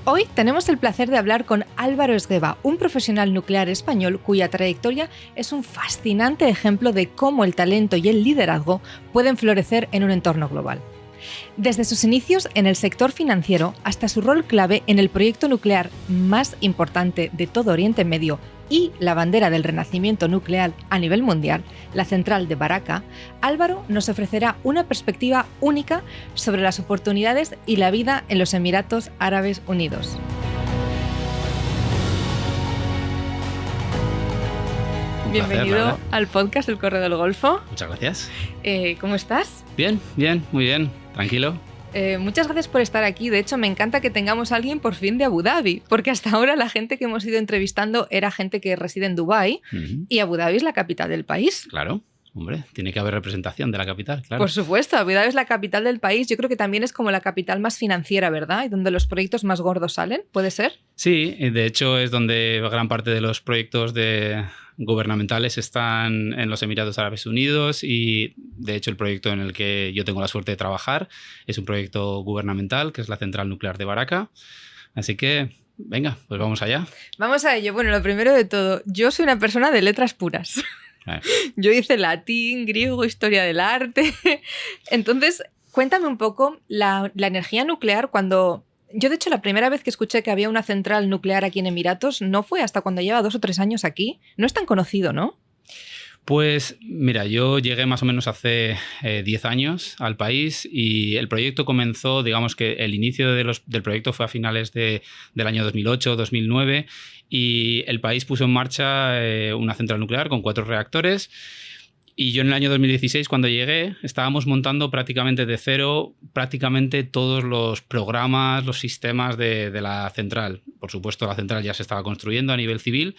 Hoy tenemos el placer de hablar con Álvaro Esgueva, un profesional nuclear español cuya trayectoria es un fascinante ejemplo de cómo el talento y el liderazgo pueden florecer en un entorno global. Desde sus inicios en el sector financiero hasta su rol clave en el proyecto nuclear más importante de todo Oriente Medio y la bandera del renacimiento nuclear a nivel mundial, la central de Barakah, Álvaro nos ofrecerá una perspectiva única sobre las oportunidades y la vida en los Emiratos Árabes Unidos. Bienvenido al podcast El Correo del Golfo. Muchas gracias. ¿Cómo estás? Bien, muy bien, tranquilo. Muchas gracias por estar aquí. De hecho, me encanta que tengamos a alguien por fin de Abu Dhabi, porque hasta ahora la gente que hemos ido entrevistando era gente que reside en Dubái y Abu Dhabi es la capital del país. Claro, hombre, tiene que haber representación de la capital, claro. Por supuesto, Abu Dhabi es la capital del país. Yo creo que también es como la capital más financiera, ¿verdad? Y donde los proyectos más gordos salen, ¿puede ser? Sí, de hecho es donde gran parte de los proyectos gubernamentales están en los Emiratos Árabes Unidos y de hecho el proyecto en el que yo tengo la suerte de trabajar es un proyecto gubernamental que es la central nuclear de Barakah. Así que venga, pues vamos allá. Vamos a ello. Bueno, lo primero de todo, yo soy una persona de letras puras. Yo hice latín, griego, historia del arte. Entonces, cuéntame un poco la energía nuclear cuando... Yo, de hecho, la primera vez que escuché que había una central nuclear aquí en Emiratos no fue hasta cuando lleva 2 o 3 años aquí. No es tan conocido, ¿no? Pues mira, yo llegué más o menos hace 10 años al país y el proyecto comenzó, digamos que el inicio del proyecto fue a finales del año 2008-2009 y el país puso en marcha una central nuclear con 4 reactores. Y yo en el año 2016, cuando llegué, estábamos montando prácticamente de cero prácticamente todos los programas, los sistemas de la central. Por supuesto, la central ya se estaba construyendo a nivel civil,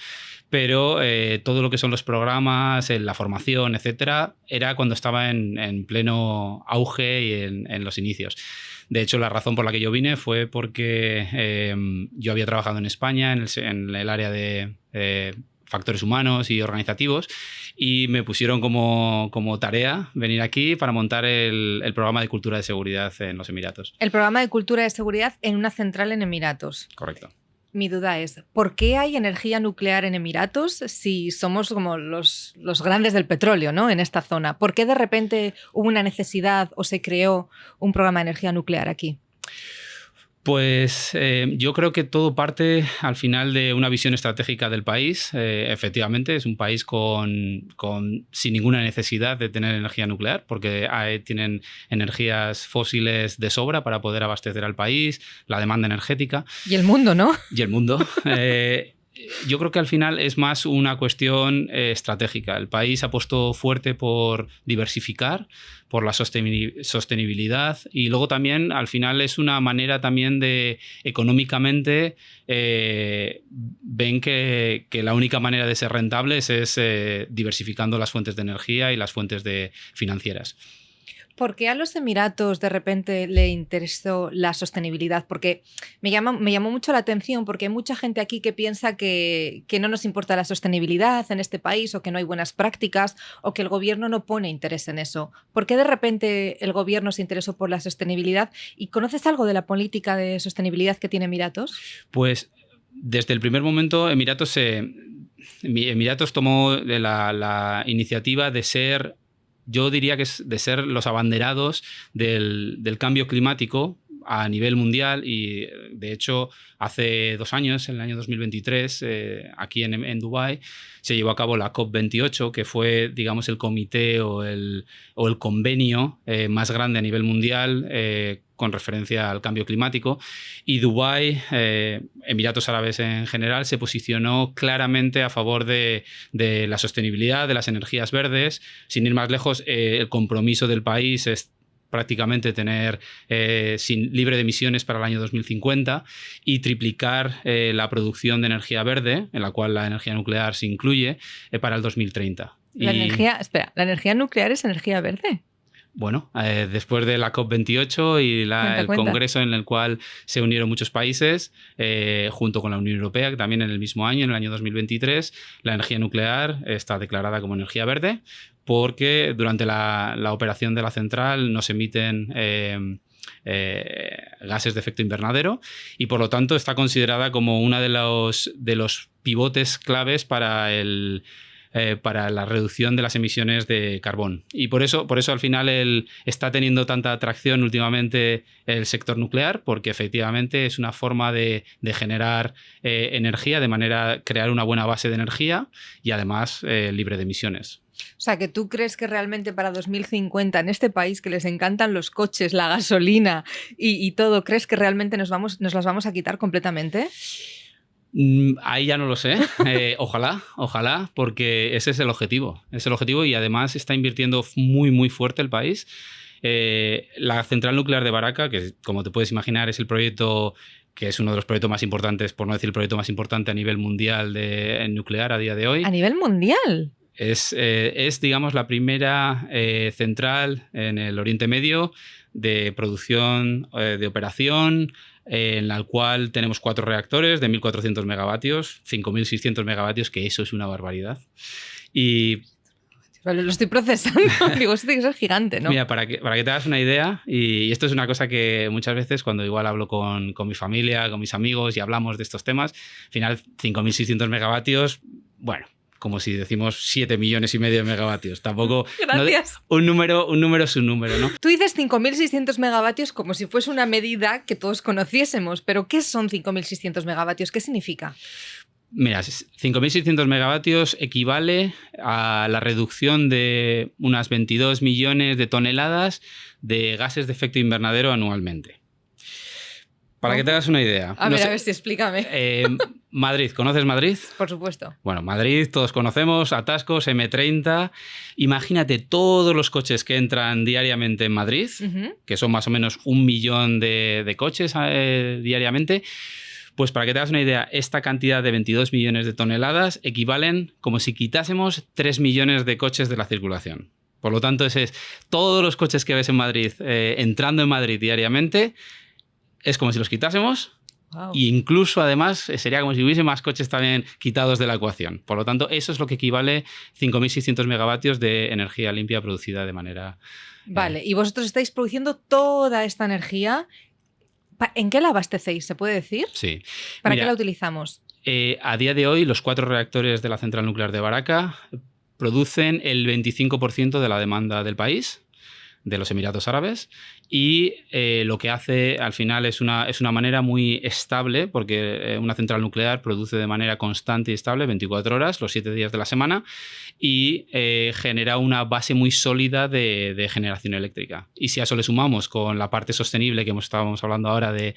pero todo lo que son los programas, la formación, etcétera, era cuando estaba en pleno auge y en los inicios. De hecho, la razón por la que yo vine fue porque yo había trabajado en España en el área de factores humanos y organizativos y me pusieron como tarea venir aquí para montar el programa de cultura de seguridad en los Emiratos. El programa de cultura de seguridad en una central en Emiratos. Correcto. Mi duda es, ¿por qué hay energía nuclear en Emiratos si somos como los grandes del petróleo, ¿no? En esta zona? ¿Por qué de repente hubo una necesidad o se creó un programa de energía nuclear aquí? Pues yo creo que todo parte al final de una visión estratégica del país. Efectivamente, es un país sin ninguna necesidad de tener energía nuclear porque tienen energías fósiles de sobra para poder abastecer al país, la demanda energética. Y el mundo, ¿no? Y el mundo. Yo creo que al final es más una cuestión estratégica. El país apostó fuerte por diversificar, por la sostenibilidad y luego también al final es una manera también de económicamente ven que la única manera de ser rentables es diversificando las fuentes de energía y las fuentes financieras. ¿Por qué a los Emiratos de repente le interesó la sostenibilidad? Porque me llamó mucho la atención porque hay mucha gente aquí que piensa que no nos importa la sostenibilidad en este país o que no hay buenas prácticas o que el gobierno no pone interés en eso. ¿Por qué de repente el gobierno se interesó por la sostenibilidad? ¿Y conoces algo de la política de sostenibilidad que tiene Emiratos? Pues desde el primer momento Emiratos tomó la iniciativa de ser... Yo diría que es de ser los abanderados del cambio climático a nivel mundial y de hecho hace 2 años, en el año 2023, aquí en Dubái, se llevó a cabo la COP28, que fue, digamos, el comité o el convenio más grande a nivel mundial con referencia al cambio climático. Y Dubái, Emiratos Árabes en general, se posicionó claramente a favor de la sostenibilidad, de las energías verdes. Sin ir más lejos, el compromiso del país es prácticamente tener libre de emisiones para el año 2050 y triplicar la producción de energía verde, en la cual la energía nuclear se incluye, para el 2030. ¿La energía nuclear es energía verde? Bueno, después de la COP28 y el congreso en el cual se unieron muchos países, junto con la Unión Europea, que también en el mismo año, en el año 2023, la energía nuclear está declarada como energía verde porque durante la operación de la central no se emiten gases de efecto invernadero y por lo tanto está considerada como uno de los pivotes claves para la reducción de las emisiones de carbón. Y por eso al final está teniendo tanta atracción últimamente el sector nuclear, porque efectivamente es una forma de generar energía, de manera crear una buena base de energía y además libre de emisiones. O sea, que tú crees que realmente para 2050 en este país que les encantan los coches, la gasolina y todo, ¿crees que realmente nos las vamos a quitar completamente? Ahí ya no lo sé. Ojalá, porque ese es el objetivo. Es el objetivo y además está invirtiendo muy, muy fuerte el país. La central nuclear de Barakah, que como te puedes imaginar es el proyecto que es uno de los proyectos más importantes, por no decir el proyecto más importante a nivel mundial de nuclear a día de hoy. ¿A nivel mundial? Es digamos, la primera central en el Oriente Medio de producción, de operación, en la cual tenemos 4 reactores de 1.400 megavatios, 5.600 megavatios, que eso es una barbaridad. Y lo estoy procesando. Digo, esto tiene que ser gigante, ¿no? Mira, para que te hagas una idea, y esto es una cosa que muchas veces cuando igual hablo con mi familia, con mis amigos y hablamos de estos temas, al final 5.600 megavatios, bueno, como si decimos 7,5 millones de megavatios. Tampoco... Gracias. Un número es un número, ¿no? Tú dices 5.600 megavatios como si fuese una medida que todos conociésemos, pero ¿qué son 5.600 megavatios? ¿Qué significa? Mira, 5.600 megavatios equivale a la reducción de unas 22 millones de toneladas de gases de efecto invernadero anualmente. Para que te hagas una idea. A ver si explícame. Madrid, ¿conoces Madrid? Por supuesto. Bueno, Madrid, todos conocemos, atascos, M30. Imagínate todos los coches que entran diariamente en Madrid, que son más o menos 1 millón de coches diariamente. Pues para que te hagas una idea, esta cantidad de 22 millones de toneladas equivalen como si quitásemos 3 millones de coches de la circulación. Por lo tanto, todos los coches que ves en Madrid, entrando en Madrid diariamente, es como si los quitásemos. Wow. E incluso, además, sería como si hubiese más coches también quitados de la ecuación. Por lo tanto, eso es lo que equivale 5.600 megavatios de energía limpia producida de manera... Vale, y vosotros estáis produciendo toda esta energía. ¿En qué la abastecéis? ¿Se puede decir? Sí. ¿Para qué la utilizamos? A día de hoy, los 4 reactores de la central nuclear de Barakah producen el 25% de la demanda del país, de los Emiratos Árabes, y lo que hace al final es una manera muy estable, porque una central nuclear produce de manera constante y estable 24 horas, los 7 días de la semana, y genera una base muy sólida de generación eléctrica. Y si a eso le sumamos con la parte sostenible que estábamos hablando ahora de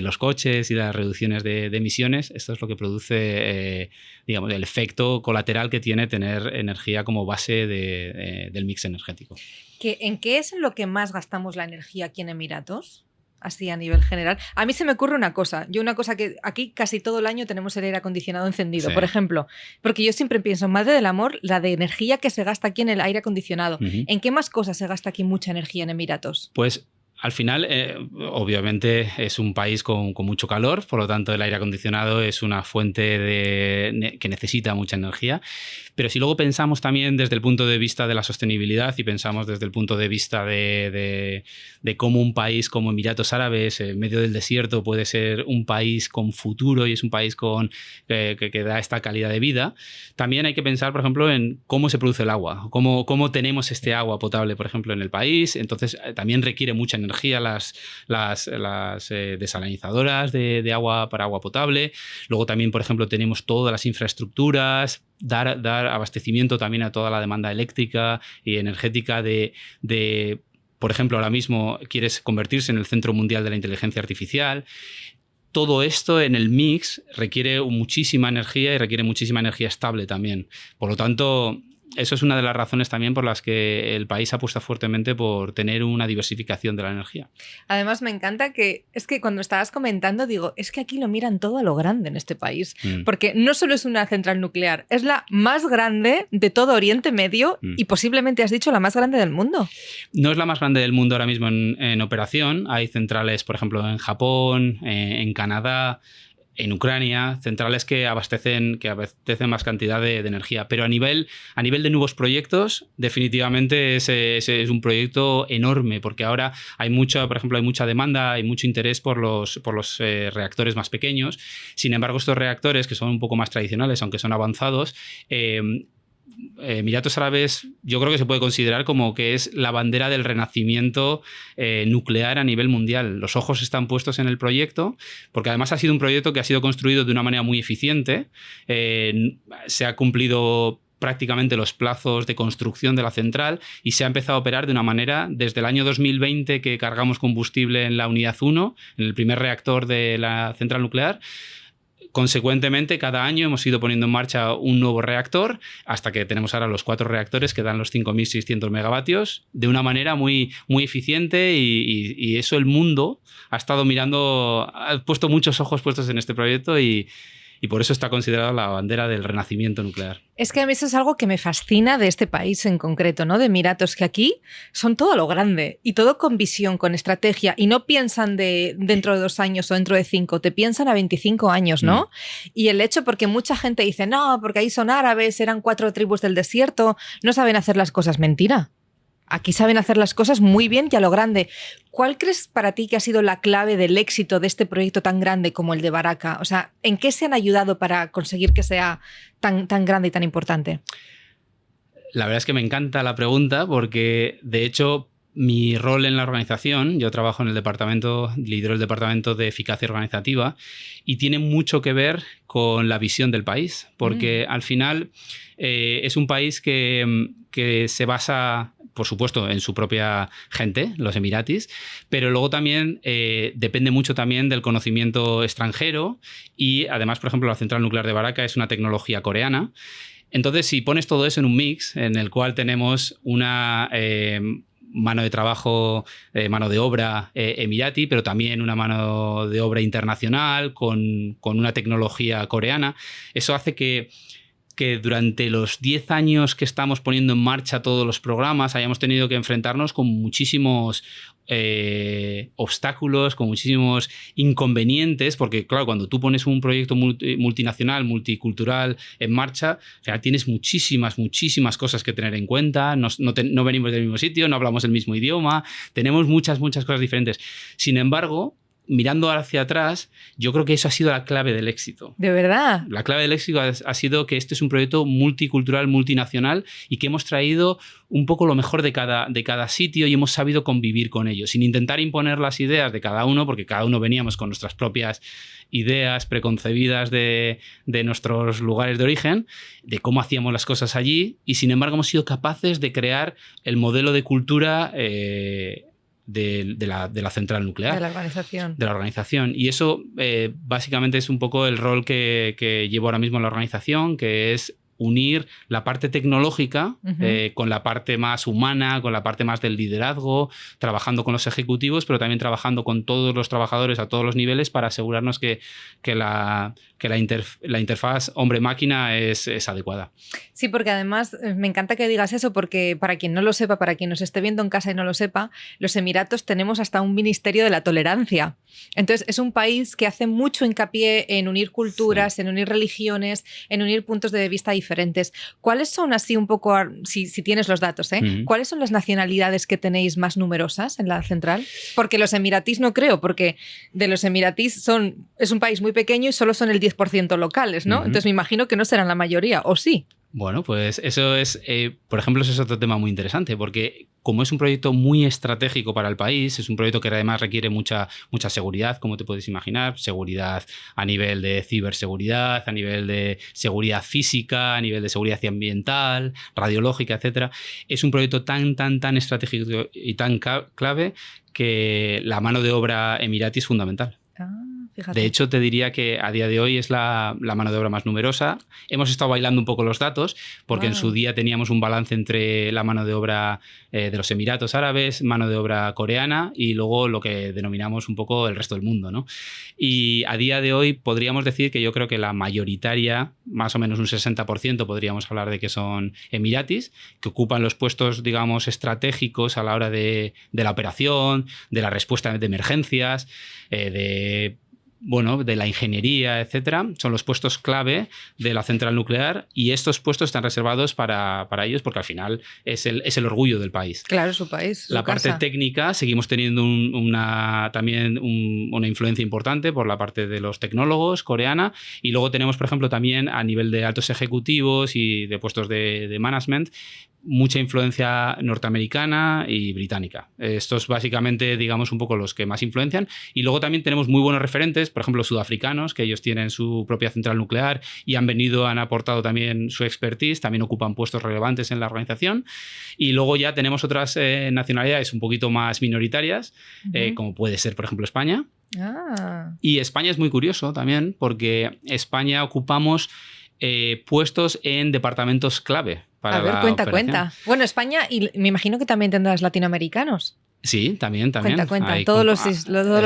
los coches y de las reducciones de emisiones, esto es lo que produce digamos, el efecto colateral que tiene tener energía como base del mix energético. ¿En qué es en lo que más gastamos la energía aquí en Emiratos? Así a nivel general. A mí se me ocurre una cosa que aquí casi todo el año tenemos el aire acondicionado encendido, sí. Por ejemplo, porque yo siempre pienso, madre del amor, la de energía que se gasta aquí en el aire acondicionado. ¿En qué más cosas se gasta aquí mucha energía en Emiratos? Pues al final, obviamente, es un país con mucho calor, por lo tanto el aire acondicionado es una fuente que necesita mucha energía. Pero si luego pensamos también desde el punto de vista de la sostenibilidad y pensamos desde el punto de vista de cómo un país como Emiratos Árabes, en medio del desierto, puede ser un país con futuro y es un país que da esta calidad de vida, también hay que pensar, por ejemplo, en cómo se produce el agua, cómo tenemos este agua potable, por ejemplo, en el país. Entonces, también requiere mucha energía las desalinizadoras de agua para agua potable. Luego también, por ejemplo, tenemos todas las infraestructuras, dar abastecimiento también a toda la demanda eléctrica y energética por ejemplo, ahora mismo quieres convertirse en el centro mundial de la inteligencia artificial. Todo esto en el mix requiere muchísima energía y requiere muchísima energía estable también. Por lo tanto, eso es una de las razones también por las que el país apuesta fuertemente por tener una diversificación de la energía. Además, me encanta que cuando estabas comentando, digo, es que aquí lo miran todo a lo grande en este país, porque no solo es una central nuclear, es la más grande de todo Oriente Medio y posiblemente, has dicho, la más grande del mundo. No es la más grande del mundo ahora mismo en operación. Hay centrales, por ejemplo, en Japón, en Canadá. en Ucrania, centrales que abastecen más cantidad de energía. Pero a nivel de nuevos proyectos, definitivamente ese es un proyecto enorme, porque ahora por ejemplo, hay mucha demanda, hay mucho interés por los reactores más pequeños. Sin embargo, estos reactores, que son un poco más tradicionales, aunque son avanzados, Emiratos Árabes yo creo que se puede considerar como que es la bandera del renacimiento nuclear a nivel mundial. Los ojos están puestos en el proyecto, porque además ha sido un proyecto que ha sido construido de una manera muy eficiente. Se ha cumplido prácticamente los plazos de construcción de la central y se ha empezado a operar de una manera desde el año 2020, que cargamos combustible en la unidad 1, en el primer reactor de la central nuclear. Consecuentemente, cada año hemos ido poniendo en marcha un nuevo reactor, hasta que tenemos ahora los 4 reactores que dan los 5.600 megavatios de una manera muy, muy eficiente, y eso el mundo ha estado mirando, ha puesto muchos ojos puestos en este proyecto, y por eso está considerada la bandera del renacimiento nuclear. Es que a mí eso es algo que me fascina de este país en concreto, ¿no? De Emiratos, que aquí son todo lo grande y todo con visión, con estrategia, y no piensan dentro de 2 años o dentro de 5, te piensan a 25 años, ¿no? Y el hecho, porque mucha gente dice, no, porque ahí son árabes, eran 4 tribus del desierto, no saben hacer las cosas. Mentira. Aquí saben hacer las cosas muy bien y a lo grande. ¿Cuál crees para ti que ha sido la clave del éxito de este proyecto tan grande como el de Barakah? O sea, ¿en qué se han ayudado para conseguir que sea tan grande y tan importante? La verdad es que me encanta la pregunta, porque de hecho mi rol en la organización, yo trabajo en el departamento, lidero el departamento de eficacia organizativa, y tiene mucho que ver con la visión del país, porque al final es un país que se basa, por supuesto, en su propia gente, los emiratis, pero luego también depende mucho también del conocimiento extranjero, y además, por ejemplo, la central nuclear de Barakah es una tecnología coreana. Entonces, si pones todo eso en un mix en el cual tenemos una mano de trabajo, mano de obra emirati, pero también una mano de obra internacional con una tecnología coreana, eso hace que durante los 10 años que estamos poniendo en marcha todos los programas hayamos tenido que enfrentarnos con muchísimos obstáculos, con muchísimos inconvenientes, porque claro, cuando tú pones un proyecto multinacional, multicultural en marcha, al final tienes muchísimas cosas que tener en cuenta, no venimos del mismo sitio, no hablamos el mismo idioma, tenemos muchas cosas diferentes. Sin embargo, mirando hacia atrás, yo creo que eso ha sido la clave del éxito. ¿De verdad? La clave del éxito ha sido que este es un proyecto multicultural, multinacional, y que hemos traído un poco lo mejor de cada sitio y hemos sabido convivir con ellos, sin intentar imponer las ideas de cada uno, porque cada uno veníamos con nuestras propias ideas preconcebidas de nuestros lugares de origen, de cómo hacíamos las cosas allí, y sin embargo hemos sido capaces de crear el modelo de cultura de la central nuclear. De la organización. De la organización. Y eso básicamente es un poco el rol que llevo ahora mismo en la organización, que es unir la parte tecnológica con la parte más humana, con la parte más del liderazgo, trabajando con los ejecutivos, pero también trabajando con todos los trabajadores a todos los niveles para asegurarnos que la interfaz hombre-máquina es adecuada. Sí, porque además me encanta que digas eso, porque para quien no lo sepa, para quien nos esté viendo en casa y no lo sepa, los Emiratos tenemos hasta un ministerio de la tolerancia. Entonces es un país que hace mucho hincapié en unir culturas, en unir religiones, en unir puntos de vista diferentes. ¿Cuáles son así un poco, si tienes los datos, cuáles son las nacionalidades que tenéis más numerosas en la central? Porque los emiratís no creo, porque de los emiratís es un país muy pequeño y solo son el 10% locales, ¿no? Entonces me imagino que no serán la mayoría, ¿o sí? Bueno, pues eso es, por ejemplo, eso es otro tema muy interesante, porque como es un proyecto muy estratégico para el país, es un proyecto que además requiere mucha seguridad, como te puedes imaginar, seguridad a nivel de ciberseguridad, a nivel de seguridad física, a nivel de seguridad ambiental, radiológica, etcétera. Es un proyecto tan estratégico y tan clave que la mano de obra emirati es fundamental. Fíjate. De hecho, te diría que a día de hoy es la mano de obra más numerosa. Hemos estado bailando un poco los datos, porque en su día teníamos un balance entre la mano de obra de los Emiratos Árabes, mano de obra coreana y luego lo que denominamos un poco el resto del mundo, ¿no? Y a día de hoy podríamos decir que yo creo que la mayoritaria, más o menos un 60%, podríamos hablar de que son emiratis, que ocupan los puestos, digamos, estratégicos a la hora de la operación, de la respuesta de emergencias, de bueno, de la ingeniería, etcétera, son los puestos clave de la central nuclear y estos puestos están reservados para ellos porque al final es el orgullo del país. Claro, su país, su La parte casa. técnica, seguimos teniendo también una influencia importante por la parte de los tecnólogos coreana y luego tenemos, por ejemplo, también a nivel de altos ejecutivos y de puestos de management, mucha influencia norteamericana y británica. Estos básicamente, digamos, un poco los que más influencian. Y luego también tenemos muy buenos referentes, por ejemplo, sudafricanos, que ellos tienen su propia central nuclear y han aportado también su expertise, también ocupan puestos relevantes en la organización. Y luego ya tenemos otras nacionalidades un poquito más minoritarias, como puede ser, por ejemplo, España. Y España es muy curioso también, porque España ocupamos puestos en departamentos clave. A ver, cuenta. Bueno, España, y me imagino que también tendrás latinoamericanos. Sí, también. Cuenta. Todos los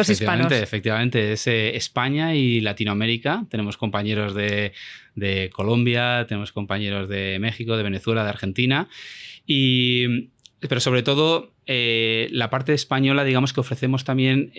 hispanos. Efectivamente, es España y Latinoamérica. Tenemos compañeros de Colombia, tenemos compañeros de México, de Venezuela, de Argentina. Pero sobre todo, la parte española, digamos que ofrecemos también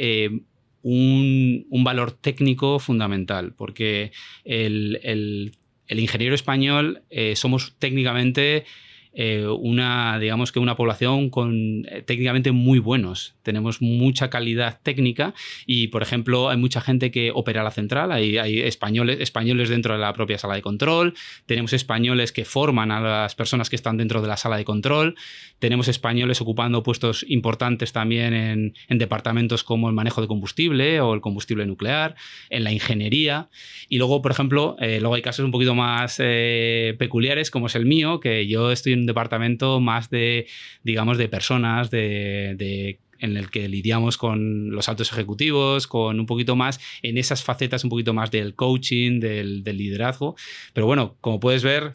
un valor técnico fundamental, porque el ingeniero español somos técnicamente digamos que una población con técnicamente muy buenos. Tenemos mucha calidad técnica y, por ejemplo, hay mucha gente que opera la central. Hay españoles dentro de la propia sala de control. Tenemos españoles que forman a las personas que están dentro de la sala de control. Tenemos españoles ocupando puestos importantes también en departamentos como el manejo de combustible o el combustible nuclear, en la ingeniería. Y luego, por ejemplo, luego hay casos un poquito más peculiares, como es el mío, que yo estoy en un departamento más de, digamos, de personas, en el que lidiamos con los altos ejecutivos, con un poquito más en esas facetas, un poquito más del coaching, del liderazgo. Pero bueno, como puedes ver,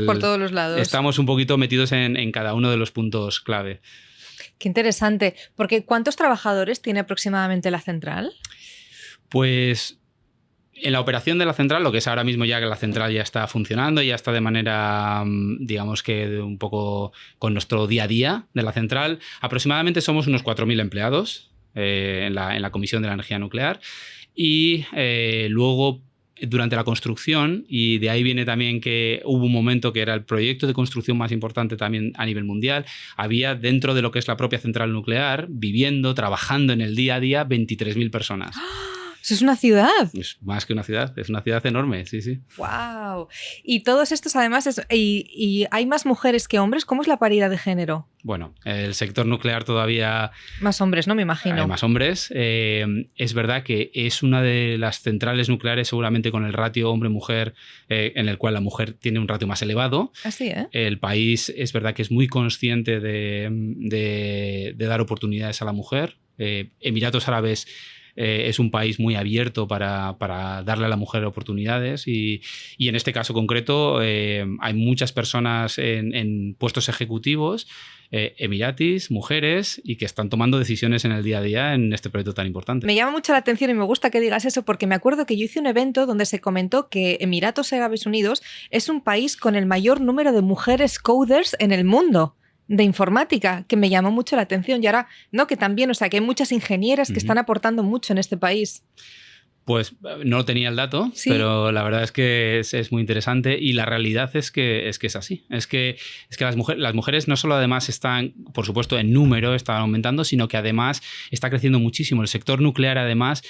por todos los lados. Estamos un poquito metidos en cada uno de los puntos clave. Qué interesante. Porque ¿cuántos trabajadores tiene aproximadamente la central? Pues en la operación de la central, lo que es ahora mismo ya que la central ya está funcionando, ya está de manera, digamos que un poco con nuestro día a día de la central, aproximadamente somos unos 4.000 empleados en la Comisión de la Energía Nuclear y luego durante la construcción, y de ahí viene también que hubo un momento que era el proyecto de construcción más importante también a nivel mundial, había dentro de lo que es la propia central nuclear, viviendo, trabajando en el día a día, 23.000 personas. ¿Eso es una ciudad? Es más que una ciudad, es una ciudad enorme, sí, sí. ¡Wow! Y todos estos además, y hay más mujeres que hombres. ¿Cómo es la paridad de género? Bueno, el sector nuclear todavía... Más hombres, ¿no? Me imagino. Hay más hombres. Es verdad que es una de las centrales nucleares seguramente con el ratio hombre-mujer en el cual la mujer tiene un ratio más elevado. Así, ¿eh? El país es verdad que es muy consciente de dar oportunidades a la mujer. Emiratos Árabes es un país muy abierto para darle a la mujer oportunidades y en este caso concreto hay muchas personas en puestos ejecutivos, emiratis, mujeres, y que están tomando decisiones en el día a día en este proyecto tan importante. Me llama mucho la atención y me gusta que digas eso porque me acuerdo que yo hice un evento donde se comentó que Emiratos Árabes Unidos es un país con el mayor número de mujeres coders en el mundo de informática, que me llamó mucho la atención. Y ahora, no, que también, o sea, que hay muchas ingenieras que están aportando mucho en este país. Pues no tenía el dato, sí, pero la verdad es que es muy interesante y la realidad es que es así. Es que las mujeres no solo además están, por supuesto, en número, están aumentando, sino que además está creciendo muchísimo. El sector nuclear, además,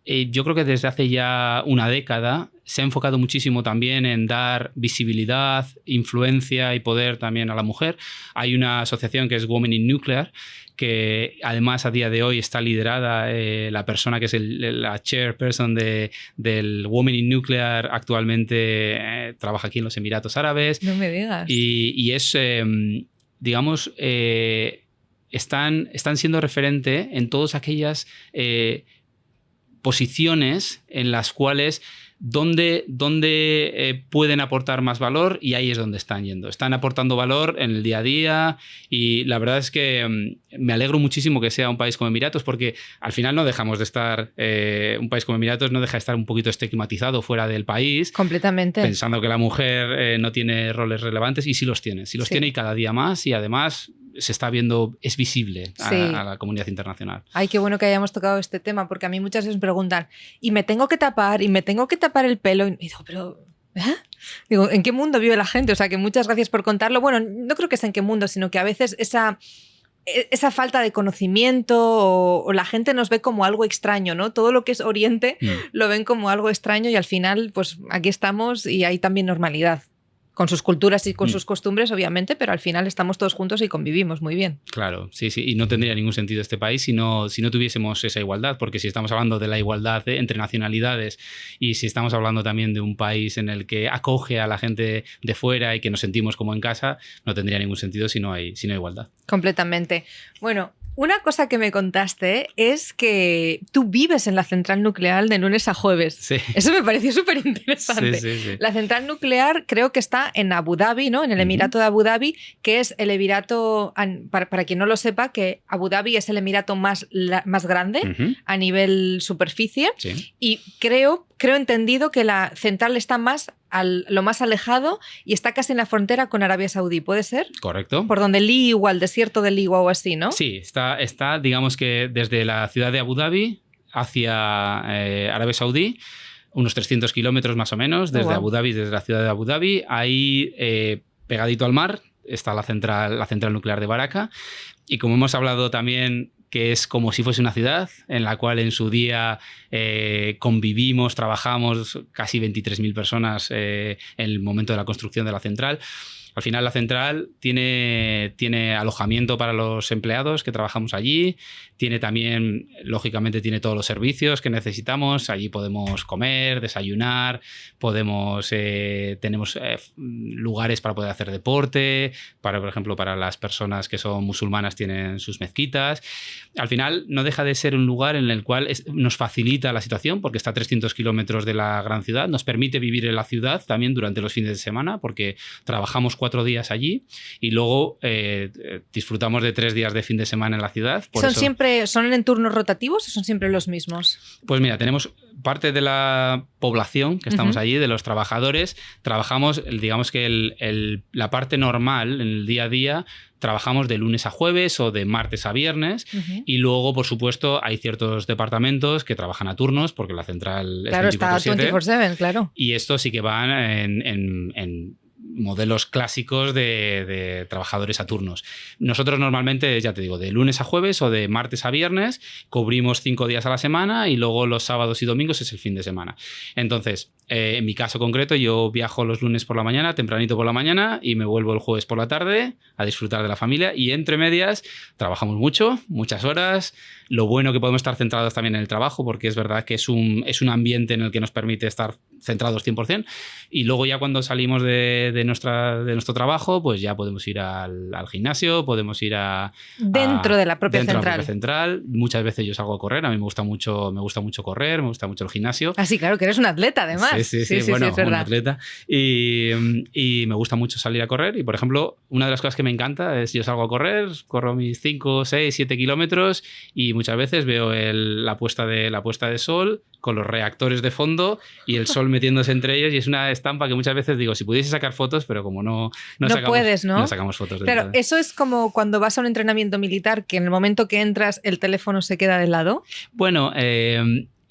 yo creo que desde hace ya una década se ha enfocado muchísimo también en dar visibilidad, influencia y poder también a la mujer. Hay una asociación que es Women in Nuclear, que además a día de hoy está liderada la persona que es la chairperson del Women in Nuclear, actualmente trabaja aquí en los Emiratos Árabes. No me digas. Y es, digamos, están siendo referente en todas aquellas posiciones en las cuales donde pueden aportar más valor, y ahí es donde están yendo. Están aportando valor en el día a día y la verdad es que me alegro muchísimo que sea un país como Emiratos, porque al final no dejamos de estar, un país como Emiratos no deja de estar un poquito estigmatizado fuera del país. Completamente. Pensando que la mujer no tiene roles relevantes, y sí los tiene. Sí los tiene, y cada día más, y además se está viendo, es visible a la comunidad internacional. Ay, qué bueno que hayamos tocado este tema, porque a mí muchas veces me preguntan, ¿y me tengo que tapar? ¿Y me tengo que tapar el pelo? Y digo, pero... Digo, ¿en qué mundo vive la gente? O sea, que muchas gracias por contarlo. Bueno, no creo que sea en qué mundo, sino que a veces esa falta de conocimiento o la gente nos ve como algo extraño, ¿no? Todo lo que es Oriente lo ven como algo extraño y al final, pues aquí estamos y hay también normalidad. Con sus culturas y con sus costumbres, obviamente, pero al final estamos todos juntos y convivimos muy bien. Claro, sí, y no tendría ningún sentido este país si no tuviésemos esa igualdad, porque si estamos hablando de la igualdad entre nacionalidades y si estamos hablando también de un país en el que acoge a la gente de fuera y que nos sentimos como en casa, no tendría ningún sentido si no hay igualdad. Completamente. Bueno, una cosa que me contaste es que tú vives en la central nuclear de lunes a jueves. Sí. Eso me pareció súper interesante. Sí. La central nuclear creo que está en Abu Dhabi, ¿no? En el Emirato de Abu Dhabi, que es el emirato, para quien no lo sepa, que Abu Dhabi es el emirato más grande a nivel superficie. Sí. Y creo entendido que la central está lo más alejado y está casi en la frontera con Arabia Saudí, ¿puede ser? Correcto. Por donde Liwa, el desierto de Liwa o así, ¿no? Sí, está digamos que desde la ciudad de Abu Dhabi hacia Arabia Saudí, unos 300 kilómetros más o menos, desde Abu Dhabi, desde la ciudad de Abu Dhabi. Ahí, pegadito al mar, está la central nuclear de Barakah. Y como hemos hablado también, que es como si fuese una ciudad en la cual en su día convivimos, trabajamos casi 23.000 personas en el momento de la construcción de la central. Al final la central tiene alojamiento para los empleados que trabajamos allí, tiene también, lógicamente, tiene todos los servicios que necesitamos. Allí podemos comer, desayunar, tenemos lugares para poder hacer deporte, por ejemplo, para las personas que son musulmanas tienen sus mezquitas. Al final no deja de ser un lugar en el cual nos facilita la situación porque está a 300 kilómetros de la gran ciudad, nos permite vivir en la ciudad también durante los fines de semana porque trabajamos 4 días allí y luego disfrutamos de 3 días de fin de semana en la ciudad. ¿Son en turnos rotativos o son siempre los mismos? Pues mira, tenemos parte de la población que estamos allí, de los trabajadores, trabajamos, digamos que la parte normal en el día a día, trabajamos de lunes a jueves o de martes a viernes y luego, por supuesto, hay ciertos departamentos que trabajan a turnos porque la central es 24/7. Claro, está 24/7, claro. Y estos sí que van en modelos clásicos de trabajadores a turnos. Nosotros normalmente, ya te digo, de lunes a jueves o de martes a viernes, cubrimos 5 días a la semana y luego los sábados y domingos es el fin de semana. Entonces, en mi caso concreto, yo viajo los lunes por la mañana, tempranito por la mañana, y me vuelvo el jueves por la tarde a disfrutar de la familia. Y entre medias trabajamos mucho, muchas horas. Lo bueno que podemos estar centrados también en el trabajo, porque es verdad que es un ambiente en el que nos permite estar centrados 100%. Y luego ya cuando salimos de nuestro trabajo, pues ya podemos ir al gimnasio, podemos ir dentro de la propia central. Muchas veces yo salgo a correr, a mí me gusta mucho correr, me gusta mucho el gimnasio. Ah, sí, claro, que eres un atleta además. Sí, bueno, es un atleta. Y me gusta mucho salir a correr. Y, por ejemplo, una de las cosas que me encanta es yo salgo a correr, corro mis 5, 6, 7 kilómetros y muchas veces veo la puesta de sol con los reactores de fondo y el sol metiéndose entre ellos, y es una estampa que muchas veces digo, si pudiese sacar fotos, pero como no sacamos fotos. Claro, eso es como cuando vas a un entrenamiento militar, que en el momento que entras el teléfono se queda de lado. Bueno,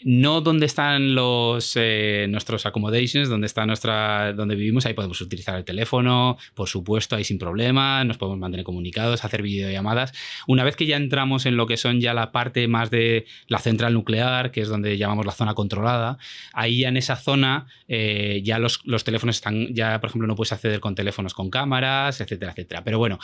no donde están nuestros accommodations, donde vivimos, ahí podemos utilizar el teléfono, por supuesto, ahí sin problema, nos podemos mantener comunicados, hacer videollamadas. Una vez que ya entramos en lo que son ya la parte más de la central nuclear, que es donde llamamos la zona controlada, ahí ya en esa zona ya los teléfonos están, ya por ejemplo no puedes acceder con teléfonos con cámaras, etcétera, etcétera. Pero bueno,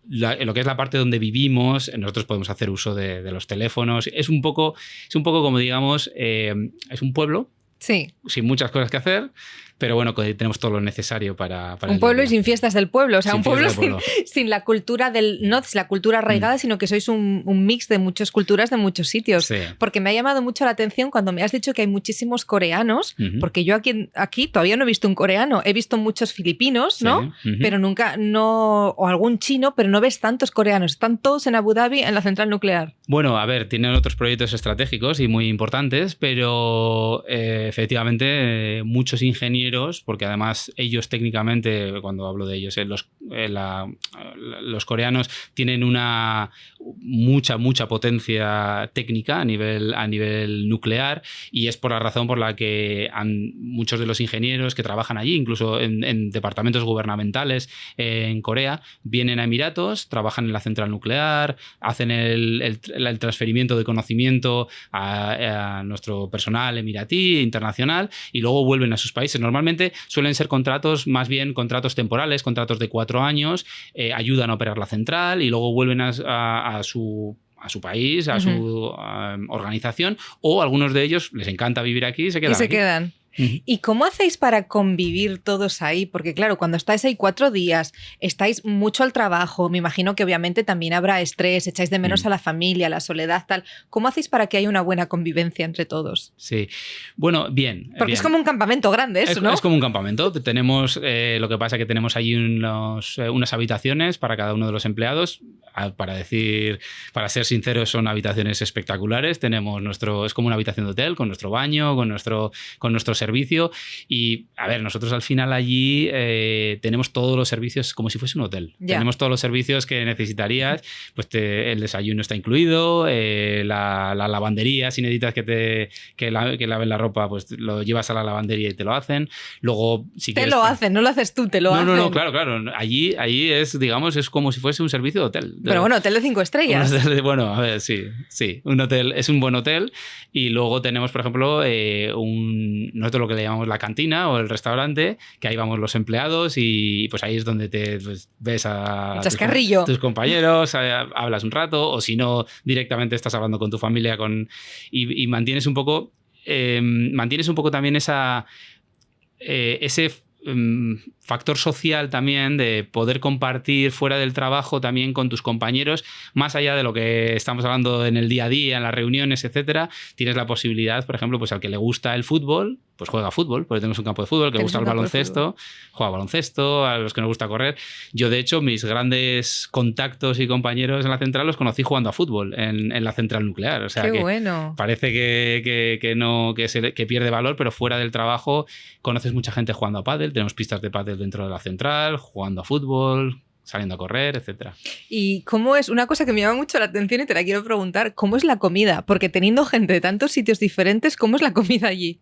lo que es la parte donde vivimos, nosotros podemos hacer uso de los teléfonos. Es un poco como digamos, es un pueblo sin muchas cosas que hacer, pero bueno, tenemos todo lo necesario para un pueblo y sin fiestas del pueblo, o sea, sin un pueblo sin la cultura no es la cultura arraigada, sino que sois un mix de muchas culturas de muchos sitios. Sí. Porque me ha llamado mucho la atención cuando me has dicho que hay muchísimos coreanos, porque yo aquí todavía no he visto un coreano, he visto muchos filipinos, ¿no? Pero nunca, o algún chino, pero no ves tantos coreanos. Están todos en Abu Dhabi, en la central nuclear. Bueno, a ver, tienen otros proyectos estratégicos y muy importantes, pero efectivamente muchos ingenieros, porque además ellos técnicamente, cuando hablo de ellos, los coreanos tienen una mucha potencia técnica a nivel nuclear, y es por la razón por la que muchos de los ingenieros que trabajan allí, incluso en departamentos gubernamentales en Corea, vienen a Emiratos, trabajan en la central nuclear, hacen el transferimiento de conocimiento a nuestro personal emiratí, internacional, y luego vuelven a sus países. Normalmente suelen ser contratos, más bien contratos temporales, contratos de 4 años, ayudan a operar la central y luego vuelven a su país, a su organización, o algunos de ellos les encanta vivir aquí y se quedan. ¿Y cómo hacéis para convivir todos ahí? Porque claro, cuando estáis ahí 4 días, estáis mucho al trabajo, me imagino que obviamente también habrá estrés, echáis de menos a la familia, la soledad, tal. ¿Cómo hacéis para que haya una buena convivencia entre todos? Sí, bueno, bien. Porque es como un campamento grande eso, ¿no? Es como un campamento. Tenemos, lo que pasa es que tenemos allí unas habitaciones para cada uno de los empleados. Para ser sinceros, son habitaciones espectaculares. Es como una habitación de hotel, con nuestro baño, con nuestro servicio, y a ver, nosotros al final allí tenemos todos los servicios como si fuese un hotel. Tenemos todos los servicios que necesitarías, pues el desayuno está incluido, la lavandería, si necesitas que laven la ropa, pues lo llevas a la lavandería y te lo hacen. Luego, si quieres, hacen, no lo haces tú, te lo hacen. No, claro. Allí es, digamos, es como si fuese un servicio de hotel. Pero bueno, hotel de 5 estrellas. Bueno, a ver, sí, un hotel, es un buen hotel. Y luego tenemos, por ejemplo, nosotros lo que le llamamos la cantina o el restaurante, que ahí vamos los empleados, y pues ahí es donde te ves a tus compañeros, hablas un rato, o si no, directamente estás hablando con tu familia y mantienes un poco también ese factor social también, de poder compartir fuera del trabajo también con tus compañeros, más allá de lo que estamos hablando en el día a día, en las reuniones, etcétera. Tienes la posibilidad, por ejemplo, pues al que le gusta el fútbol, pues juega fútbol, porque tenemos un campo de fútbol, que le gusta el baloncesto, juega baloncesto, a los que nos gusta correr. Yo, de hecho, mis grandes contactos y compañeros en la central los conocí jugando a fútbol en la central nuclear. O sea, Qué bueno. Parece que pierde valor, pero fuera del trabajo conoces mucha gente jugando a pádel. Tenemos pistas de pádel dentro de la central, jugando a fútbol, saliendo a correr, etcétera. ¿Y cómo es? Una cosa que me llama mucho la atención y te la quiero preguntar, ¿cómo es la comida? Porque teniendo gente de tantos sitios diferentes, ¿cómo es la comida allí?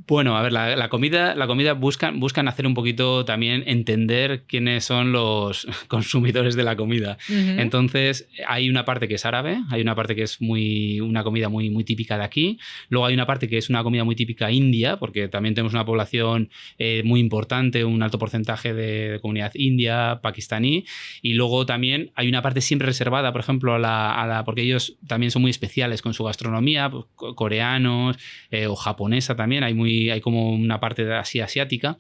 Bueno, a ver, la comida buscan hacer un poquito también entender quiénes son los consumidores de la comida. Uh-huh. Entonces, hay una parte que es árabe, hay una parte que es una comida muy típica de aquí. Luego hay una parte que es una comida muy típica india, porque también tenemos una población muy importante, un alto porcentaje de comunidad india, pakistaní. Y luego también hay una parte siempre reservada, por ejemplo, porque ellos también son muy especiales con su gastronomía, pues, coreanos o japonesa también. Hay como una parte de asiática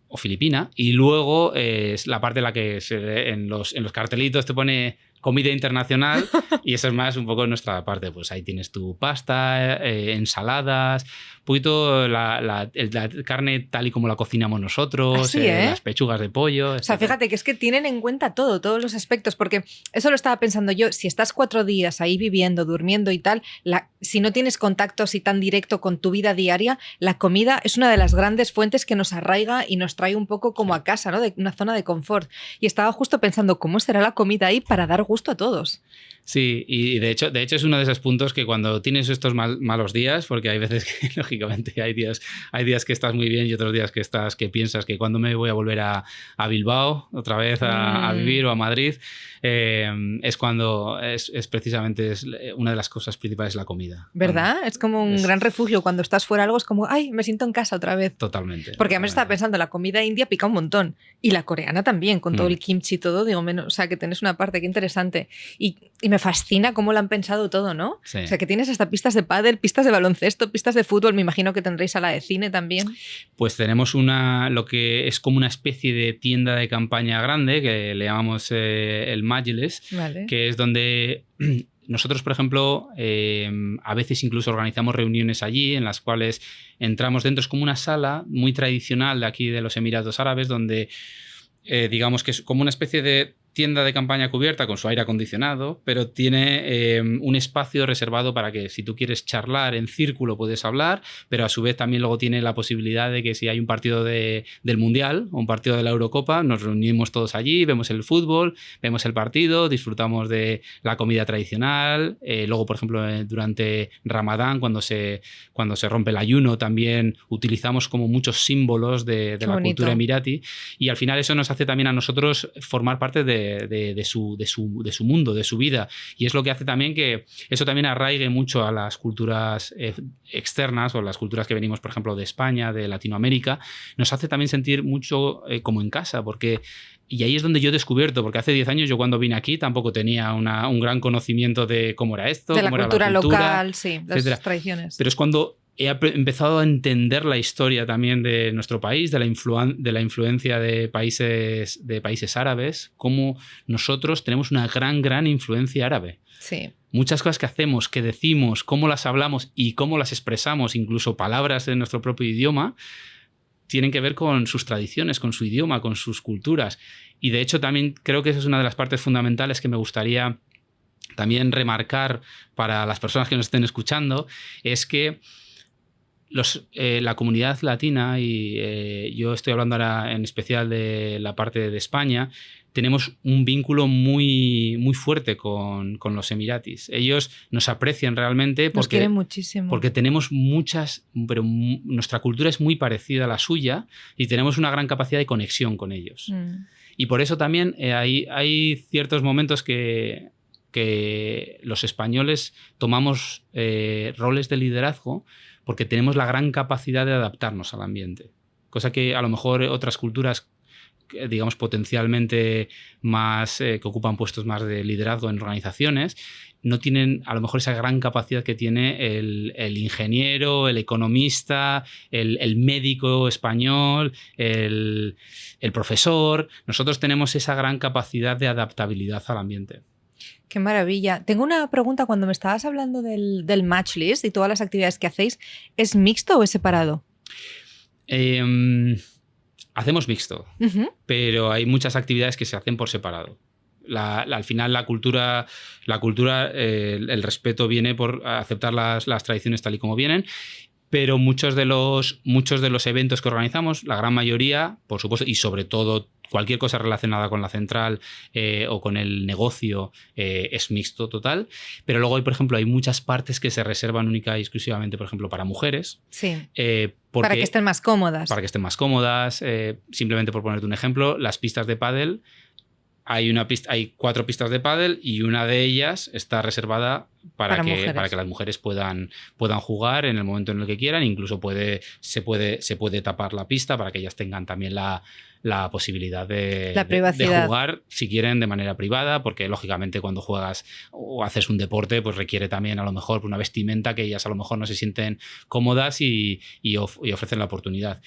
o filipina, y luego es la parte en la que en los cartelitos te pone comida internacional, y eso es más un poco nuestra parte. Pues ahí tienes tu pasta, ensaladas, un poquito la carne tal y como la cocinamos nosotros, ¿Así, las pechugas de pollo. O sea, fíjate que es que tienen en cuenta todos los aspectos, porque eso lo estaba pensando yo. Si estás 4 días ahí viviendo, durmiendo y tal, si no tienes contacto así tan directo con tu vida diaria, la comida es una de las grandes fuentes que nos arraiga y nos trae un poco como a casa, ¿no? De una zona de confort. Y estaba justo pensando, ¿cómo será la comida ahí para dar gusto a todos? Sí, y de hecho es uno de esos puntos que cuando tienes estos malos días, porque hay veces que lógicamente hay días que estás muy bien y otros días que piensas que cuando me voy a volver a Bilbao otra vez a vivir, o a Madrid, es cuando es precisamente una de las cosas principales, la comida. ¿Verdad? Es como un gran refugio. Cuando estás fuera algo es como, ay, me siento en casa otra vez. Totalmente. Porque a mí estaba pensando, la comida india pica un montón, y la coreana también, con todo el kimchi y todo, digo, menos, o sea, que tienes una parte que interesante. Y me fascina cómo lo han pensado todo, ¿no? Sí. O sea, que tienes hasta pistas de pádel, pistas de baloncesto, pistas de fútbol. Me imagino que tendréis sala de cine también. Pues tenemos lo que es como una especie de tienda de campaña grande, que le llamamos el Majlis, vale, que es donde nosotros, por ejemplo, a veces incluso organizamos reuniones allí, en las cuales entramos dentro. Es como una sala muy tradicional de aquí de los Emiratos Árabes, donde digamos que es como una especie de tienda de campaña cubierta con su aire acondicionado, pero tiene un espacio reservado para que si tú quieres charlar en círculo puedes hablar, pero a su vez también luego tiene la posibilidad de que si hay un partido del Mundial o un partido de la Eurocopa, nos reunimos todos allí, vemos el fútbol, vemos el partido, disfrutamos de la comida tradicional. Luego, por ejemplo, durante Ramadán, cuando se rompe el ayuno, también utilizamos como muchos símbolos de la cultura emirati, y al final eso nos hace también a nosotros formar parte de su mundo, de su vida, y es lo que hace también que eso también arraigue mucho a las culturas externas o las culturas que venimos, por ejemplo, de España, de Latinoamérica. Nos hace también sentir mucho como en casa, y ahí es donde yo he descubierto, porque hace 10 años yo cuando vine aquí tampoco tenía un gran conocimiento de cómo era esto, de cómo la cultura local, sí, de las tradiciones. Pero es cuando he empezado a entender la historia también de nuestro país, de la influencia de países árabes, cómo nosotros tenemos una gran influencia árabe. Sí. Muchas cosas que hacemos, que decimos, cómo las hablamos y cómo las expresamos, incluso palabras de nuestro propio idioma, tienen que ver con sus tradiciones, con su idioma, con sus culturas. Y de hecho también creo que esa es una de las partes fundamentales que me gustaría también remarcar para las personas que nos estén escuchando, es que la comunidad latina, y yo estoy hablando ahora en especial de la parte de España, tenemos un vínculo muy fuerte con los emiratis. Ellos nos aprecian realmente porque, nos quieren muchísimo. Porque tenemos pero nuestra cultura es muy parecida a la suya y tenemos una gran capacidad de conexión con ellos. Y por eso también hay ciertos momentos que los españoles tomamos roles de liderazgo porque tenemos la gran capacidad de adaptarnos al ambiente. Cosa que a lo mejor otras culturas, digamos, potencialmente más, que ocupan puestos más de liderazgo en organizaciones, no tienen a lo mejor esa gran capacidad que tiene el ingeniero, el economista, el médico español, el profesor. Nosotros tenemos esa gran capacidad de adaptabilidad al ambiente. Qué maravilla. Tengo una pregunta. Cuando me estabas hablando del match list y todas las actividades que hacéis, ¿es mixto o es separado? Hacemos mixto, pero hay muchas actividades que se hacen por separado. Al final la cultura, el respeto viene por aceptar las tradiciones tal y como vienen, pero muchos de los eventos que organizamos, la gran mayoría, por supuesto, y sobre todo cualquier cosa relacionada con la central o con el negocio es mixto total. Pero luego hay, por ejemplo, hay muchas partes que se reservan única y exclusivamente, por ejemplo, para mujeres. Sí. Para que estén más cómodas. Para que estén más cómodas. Simplemente por ponerte un ejemplo, las pistas de pádel, hay 4 pistas de pádel y una de ellas está reservada para que las mujeres puedan jugar en el momento en el que quieran. Incluso se puede tapar la pista para que ellas tengan también la posibilidad de jugar, si quieren, de manera privada, porque lógicamente cuando juegas o haces un deporte, pues requiere también a lo mejor una vestimenta que ellas a lo mejor no se sienten cómodas y ofrecen la oportunidad.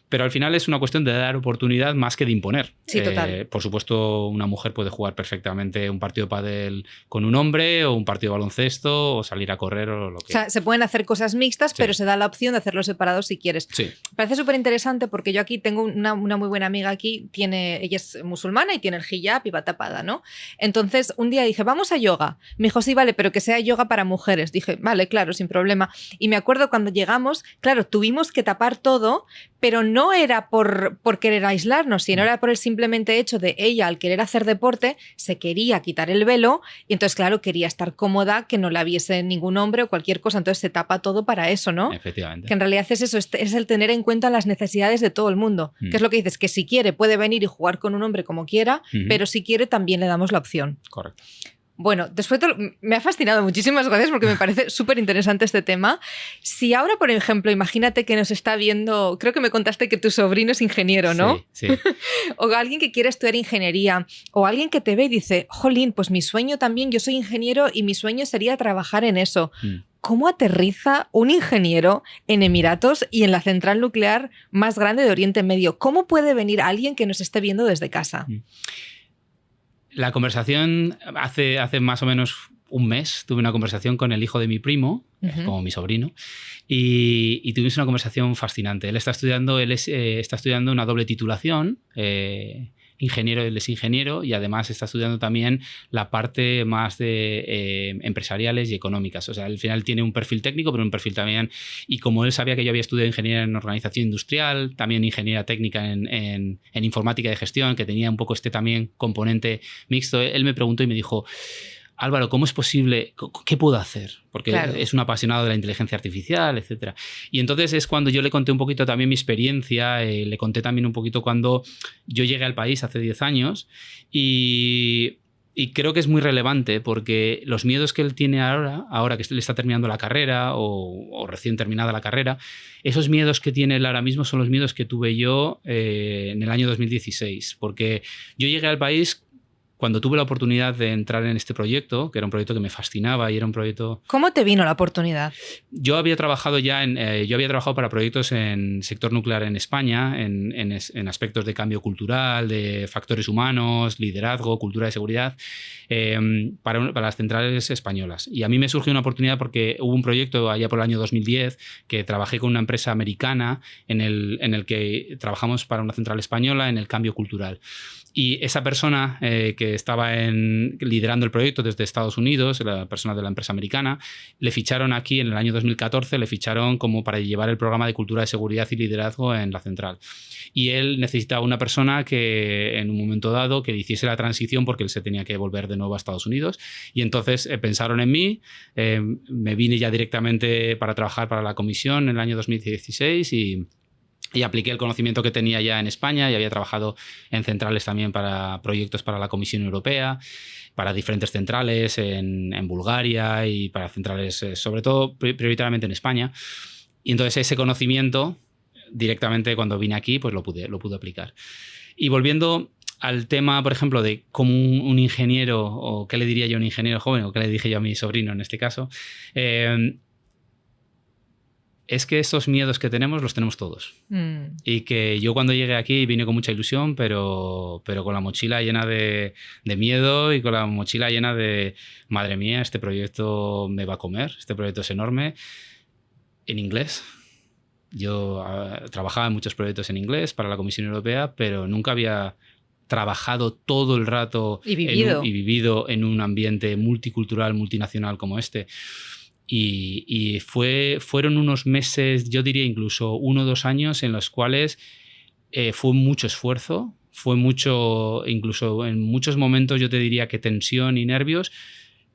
Pero al final es una cuestión de dar oportunidad más que de imponer. Sí, total. Por supuesto, una mujer puede jugar perfectamente un partido de pádel con un hombre, o un partido de baloncesto, o salir a correr, o lo que... O sea, se pueden hacer cosas mixtas, sí, pero se da la opción de hacerlo separados si quieres. Sí. Me parece súper interesante porque yo aquí tengo una muy buena amiga aquí, ella es musulmana y tiene el hijab y va tapada, ¿no? Entonces, un día dije, vamos a yoga. Me dijo, sí, vale, pero que sea yoga para mujeres. Dije, vale, claro, sin problema. Y me acuerdo cuando llegamos, claro, tuvimos que tapar todo, pero no era por querer aislarnos, sino era por el simplemente hecho de ella, al querer hacer deporte, se quería quitar el velo y entonces, claro, quería estar cómoda, que no la viese ningún hombre o cualquier cosa, entonces se tapa todo para eso, ¿no? Efectivamente. Que en realidad es eso, es el tener en cuenta las necesidades de todo el mundo, que es lo que dices, que si quiere puede venir y jugar con un hombre como quiera, pero si quiere también le damos la opción. Correcto. Bueno, después me ha fascinado, muchísimas gracias porque me parece súper interesante este tema. Si ahora, por ejemplo, imagínate que nos está viendo, creo que me contaste que tu sobrino es ingeniero, ¿no? Sí. O alguien que quiere estudiar ingeniería, o alguien que te ve y dice, jolín, pues mi sueño también, yo soy ingeniero y mi sueño sería trabajar en eso. ¿Cómo aterriza un ingeniero en Emiratos y en la central nuclear más grande de Oriente Medio? ¿Cómo puede venir alguien que nos esté viendo desde casa? La conversación, hace más o menos un mes, tuve una conversación con el hijo de mi primo, como mi sobrino, y tuvimos una conversación fascinante. Él está estudiando una doble titulación, ingeniero, él es ingeniero y además está estudiando también la parte más de empresariales y económicas. O sea, al final tiene un perfil técnico, pero un perfil también... Y como él sabía que yo había estudiado ingeniería en organización industrial, también ingeniería técnica en informática de gestión, que tenía un poco este también componente mixto, él me preguntó y me dijo... Álvaro, ¿cómo es posible? ¿Qué puedo hacer? Porque es un apasionado de la inteligencia artificial, etc. Y entonces es cuando yo le conté un poquito también mi experiencia, le conté también un poquito cuando yo llegué al país hace 10 años y creo que es muy relevante porque los miedos que él tiene ahora que le está terminando la carrera o recién terminada la carrera, esos miedos que tiene él ahora mismo son los miedos que tuve yo en el año 2016. Porque yo llegué al país cuando tuve la oportunidad de entrar en este proyecto, que era un proyecto que me fascinaba y era un proyecto... ¿Cómo te vino la oportunidad? Yo había trabajado para proyectos en sector nuclear en España, en aspectos de cambio cultural, de factores humanos, liderazgo, cultura de seguridad, para las centrales españolas. Y a mí me surgió una oportunidad porque hubo un proyecto allá por el año 2010 que trabajé con una empresa americana en el que trabajamos para una central española en el cambio cultural. Y esa persona que estaba liderando el proyecto desde Estados Unidos, la persona de la empresa americana, le ficharon aquí en el año 2014, le ficharon como para llevar el programa de cultura de seguridad y liderazgo en la central. Y él necesitaba una persona que en un momento dado que hiciese la transición porque él se tenía que volver de nuevo a Estados Unidos. Y entonces pensaron en mí, me vine ya directamente para trabajar para la comisión en el año 2016 y apliqué el conocimiento que tenía ya en España y había trabajado en centrales también para proyectos para la Comisión Europea, para diferentes centrales en Bulgaria y para centrales, sobre todo, prioritariamente en España. Y entonces ese conocimiento, directamente cuando vine aquí, pues lo pude aplicar. Y volviendo al tema, por ejemplo, de cómo un ingeniero, o qué le diría yo a un ingeniero joven, o qué le dije yo a mi sobrino en este caso, es que estos miedos que tenemos los tenemos todos. Y que yo cuando llegué aquí vine con mucha ilusión, pero con la mochila llena de miedo y con la mochila llena de, madre mía, este proyecto me va a comer, este proyecto es enorme, en inglés. Yo trabajaba en muchos proyectos en inglés para la Comisión Europea, pero nunca había trabajado todo el rato y vivido en un ambiente multicultural, multinacional como este. Y fueron unos meses, yo diría incluso 1 o 2 años en los cuales fue mucho esfuerzo, fue mucho, incluso en muchos momentos yo te diría que tensión y nervios,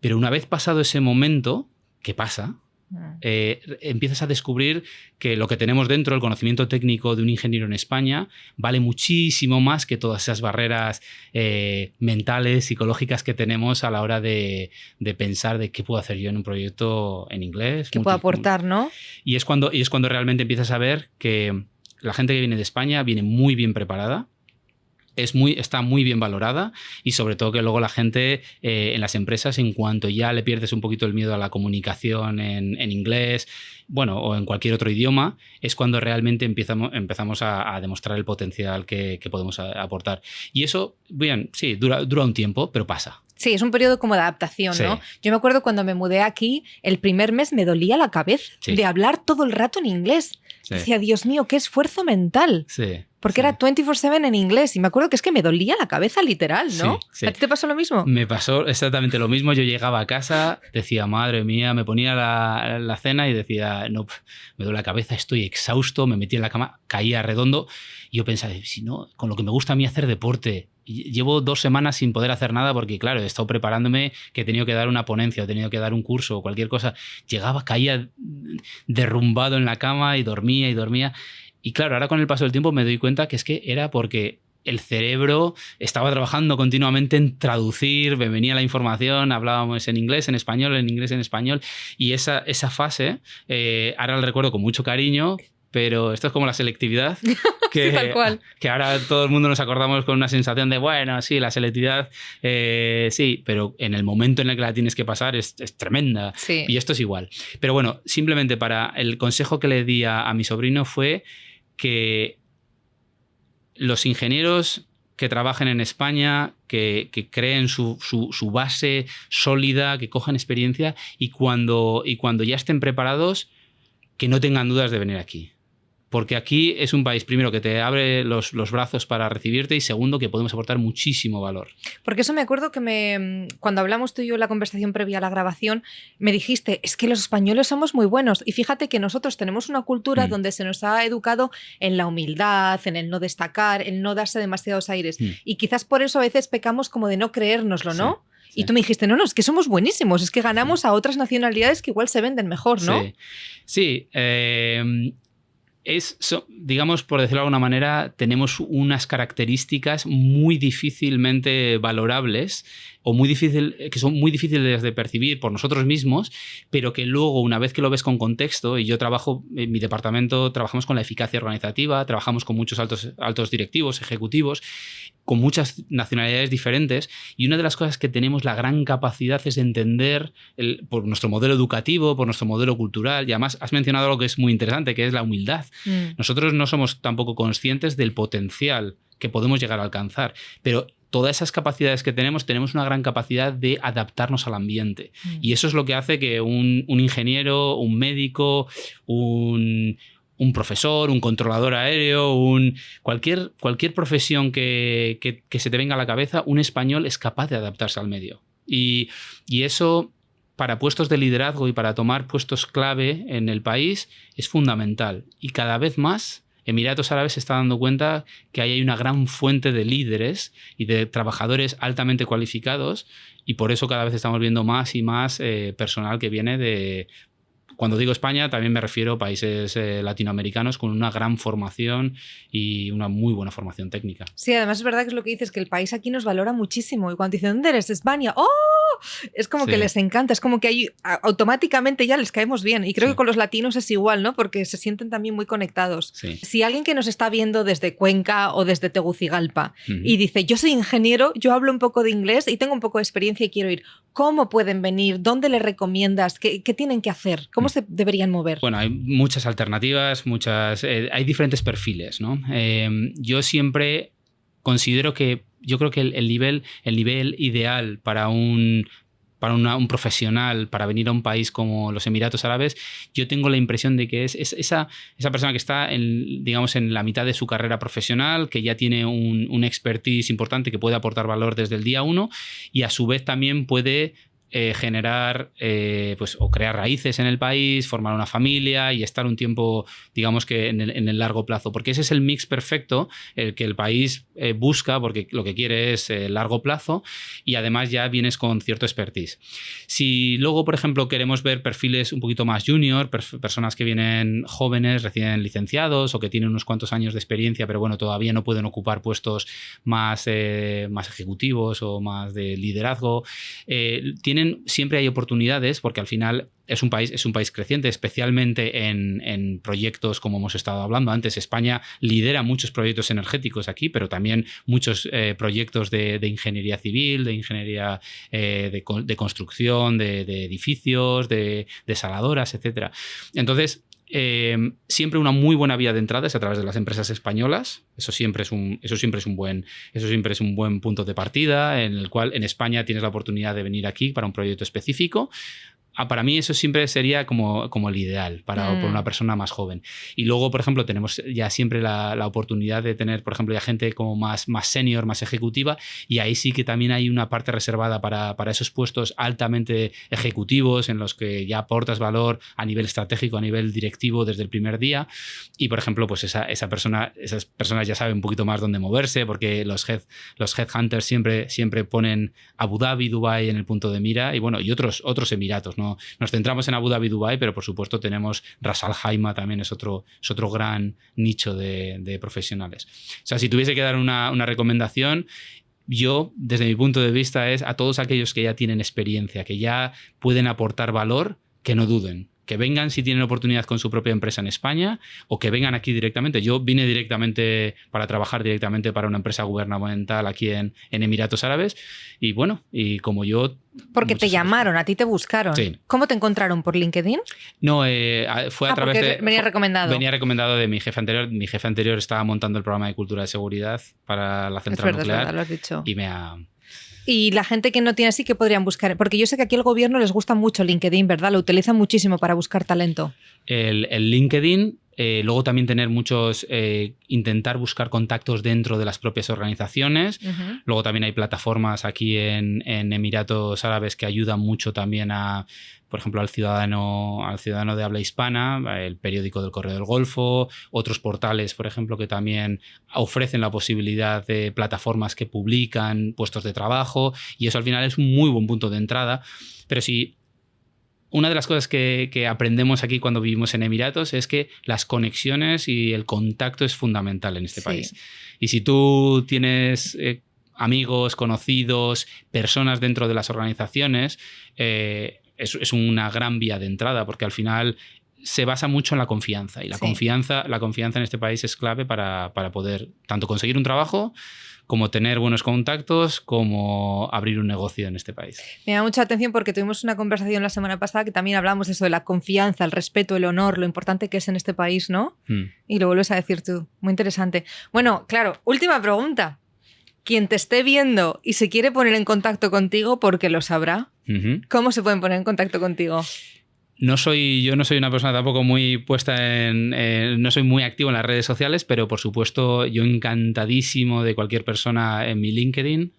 pero una vez pasado ese momento, ¿qué pasa? Empiezas a descubrir que lo que tenemos dentro, el conocimiento técnico de un ingeniero en España, vale muchísimo más que todas esas barreras mentales, psicológicas que tenemos a la hora de pensar de qué puedo hacer yo en un proyecto en inglés. ¿Qué puedo aportar, no? Y es cuando realmente empiezas a ver que la gente que viene de España viene muy bien preparada, está muy bien valorada y sobre todo que luego la gente en las empresas, en cuanto ya le pierdes un poquito el miedo a la comunicación en inglés, bueno, o en cualquier otro idioma, es cuando realmente empezamos a demostrar el potencial que podemos aportar. Y eso, bien, sí, dura un tiempo, pero pasa. Sí, es un periodo como de adaptación, sí. ¿no? Yo me acuerdo cuando me mudé aquí, el primer mes me dolía la cabeza de hablar todo el rato en inglés. Sí. Decía, Dios mío, qué esfuerzo mental. Sí. Porque era 24/7 en inglés y me acuerdo que es que me dolía la cabeza literal, ¿no? Sí. ¿A ti te pasó lo mismo? Me pasó exactamente lo mismo. Yo llegaba a casa, decía, madre mía, me ponía la cena y decía, no, me duele la cabeza, estoy exhausto, me metí en la cama, caía redondo. Y yo pensaba, si no, con lo que me gusta a mí hacer deporte, llevo 2 semanas sin poder hacer nada porque, claro, he estado preparándome, que he tenido que dar una ponencia, he tenido que dar un curso o cualquier cosa. Llegaba, caía derrumbado en la cama y dormía. Y claro, ahora con el paso del tiempo me doy cuenta que es que era porque el cerebro estaba trabajando continuamente en traducir, me venía la información, hablábamos en inglés, en español, en inglés, en español. Y esa fase, ahora la recuerdo con mucho cariño, pero esto es como la selectividad. Que, sí, tal cual. Que ahora todo el mundo nos acordamos con una sensación de, bueno, sí, la selectividad, sí, pero en el momento en el que la tienes que pasar es tremenda. Sí. Y esto es igual. Pero bueno, simplemente el consejo que le di a mi sobrino fue que los ingenieros que trabajen en España, que creen su base sólida, que cojan experiencia y cuando ya estén preparados, que no tengan dudas de venir aquí. porque aquí es un país, primero, que te abre los brazos para recibirte y segundo, que podemos aportar muchísimo valor. Porque eso me acuerdo que cuando hablamos tú y yo en la conversación previa a la grabación, me dijiste, es que los españoles somos muy buenos. Y fíjate que nosotros tenemos una cultura donde se nos ha educado en la humildad, en el no destacar, en no darse demasiados aires. Y quizás por eso a veces pecamos como de no creérnoslo, ¿no? Sí. Y tú me dijiste, no, es que somos buenísimos, es que ganamos a otras nacionalidades que igual se venden mejor, ¿no? Sí. Digamos, por decirlo de alguna manera, tenemos unas características muy difícilmente valorables o que son muy difíciles de percibir por nosotros mismos, pero que luego, una vez que lo ves con contexto, y yo trabajo, en mi departamento trabajamos con la eficacia organizativa, trabajamos con muchos altos directivos, ejecutivos, con muchas nacionalidades diferentes, y una de las cosas que tenemos la gran capacidad es de entender por nuestro modelo educativo, por nuestro modelo cultural, y además has mencionado algo que es muy interesante, que es la humildad. Nosotros no somos tampoco conscientes del potencial que podemos llegar a alcanzar, pero todas esas capacidades que tenemos una gran capacidad de adaptarnos al ambiente. Y eso es lo que hace que un ingeniero, un médico, un profesor, un controlador aéreo, cualquier profesión que se te venga a la cabeza, un español es capaz de adaptarse al medio. Y eso, para puestos de liderazgo y para tomar puestos clave en el país, es fundamental. Y cada vez más Emiratos Árabes se está dando cuenta que ahí hay una gran fuente de líderes y de trabajadores altamente cualificados, y por eso cada vez estamos viendo más y más personal que viene de... Cuando digo España, también me refiero a países latinoamericanos con una gran formación y una muy buena formación técnica. Sí, además es verdad que es lo que dices, que el país aquí nos valora muchísimo. Y cuando dicen, ¿dónde eres? España. ¡Oh! Es como que les encanta, es como que ahí automáticamente ya les caemos bien. Y creo que con los latinos es igual, ¿no? Porque se sienten también muy conectados. Sí. Si alguien que nos está viendo desde Cuenca o desde Tegucigalpa y dice, yo soy ingeniero, yo hablo un poco de inglés y tengo un poco de experiencia y quiero ir, ¿cómo pueden venir? ¿Dónde les recomiendas? ¿Qué tienen que hacer? ¿Cómo se deberían mover? Bueno, hay muchas alternativas, hay diferentes perfiles, ¿no? Yo siempre considero que yo creo que el nivel ideal para un profesional, para venir a un país como los Emiratos Árabes, yo tengo la impresión de que es esa persona que está digamos, en la mitad de su carrera profesional, que ya tiene un expertise importante, que puede aportar valor desde el día 1 y a su vez también puede generar o crear raíces en el país, formar una familia y estar un tiempo, digamos que en el largo plazo, porque ese es el mix perfecto el que el país busca, porque lo que quiere es largo plazo y además ya vienes con cierto expertise. Si luego, por ejemplo, queremos ver perfiles un poquito más junior, personas que vienen jóvenes, recién licenciados o que tienen unos cuantos años de experiencia, pero bueno, todavía no pueden ocupar puestos más ejecutivos o más de liderazgo, siempre hay oportunidades, porque al final es un país creciente, especialmente en proyectos como hemos estado hablando antes. España lidera muchos proyectos energéticos aquí, pero también muchos proyectos de ingeniería civil, de ingeniería de construcción, de edificios, de desaladoras, etc. Entonces, siempre una muy buena vía de entrada es a través de las empresas españolas. Eso siempre es un buen punto de partida, en el cual en España tienes la oportunidad de venir aquí para un proyecto específico. Para mí eso siempre sería como el ideal por una persona más joven. Y luego, por ejemplo, tenemos ya siempre la oportunidad de tener, por ejemplo, ya gente como más senior, más ejecutiva, y ahí sí que también hay una parte reservada para esos puestos altamente ejecutivos en los que ya aportas valor a nivel estratégico, a nivel directivo desde el primer día. Y, por ejemplo, pues esas personas ya saben un poquito más dónde moverse, porque los headhunters siempre ponen Abu Dhabi, Dubái en el punto de mira, y bueno, y otros Emiratos, ¿no? Nos centramos en Abu Dhabi, Dubái, pero por supuesto tenemos Ras Al Khaimah, también es otro gran nicho de profesionales. O sea, si tuviese que dar una recomendación, yo, desde mi punto de vista, es a todos aquellos que ya tienen experiencia, que ya pueden aportar valor, que no duden. Que vengan si tienen oportunidad con su propia empresa en España o que vengan aquí directamente. Yo vine directamente para trabajar directamente para una empresa gubernamental aquí en Emiratos Árabes y bueno, y como yo... Porque te llamaron, a ti te buscaron. Sí. ¿Cómo te encontraron? ¿Por LinkedIn? No, fue a través de... Venía recomendado. Venía recomendado de mi jefe anterior. Mi jefe anterior estaba montando el programa de cultura de seguridad para la central nuclear. Es verdad, lo has dicho. Y me ha... Y la gente que no tiene así, ¿qué podrían buscar? Porque yo sé que aquí el gobierno les gusta mucho LinkedIn, ¿verdad? Lo utilizan muchísimo para buscar talento. El LinkedIn Luego también tener muchos, intentar buscar contactos dentro de las propias organizaciones. Luego también hay plataformas aquí en Emiratos Árabes que ayudan mucho también a, por ejemplo, al ciudadano de habla hispana, el periódico del Correo del Golfo, otros portales, por ejemplo, que también ofrecen la posibilidad de plataformas que publican puestos de trabajo, y eso al final es un muy buen punto de entrada. Pero sí, una de las cosas que aprendemos aquí cuando vivimos en Emiratos es que las conexiones y el contacto es fundamental en este país. Y si tú tienes amigos, conocidos, personas dentro de las organizaciones, es una gran vía de entrada, porque al final se basa mucho en la confianza. Y la confianza en este país es clave para poder tanto conseguir un trabajo, como tener buenos contactos, como abrir un negocio en este país. Me da mucha atención porque tuvimos una conversación la semana pasada que también hablamos de eso, de la confianza, el respeto, el honor, lo importante que es en este país, ¿no? Y lo vuelves a decir tú. Muy interesante. Bueno, claro, última pregunta. Quien te esté viendo y se quiere poner en contacto contigo, porque lo sabrá, ¿cómo se pueden poner en contacto contigo? Yo no soy una persona tampoco muy puesta no soy muy activo en las redes sociales, pero por supuesto yo encantadísimo de cualquier persona en mi LinkedIn.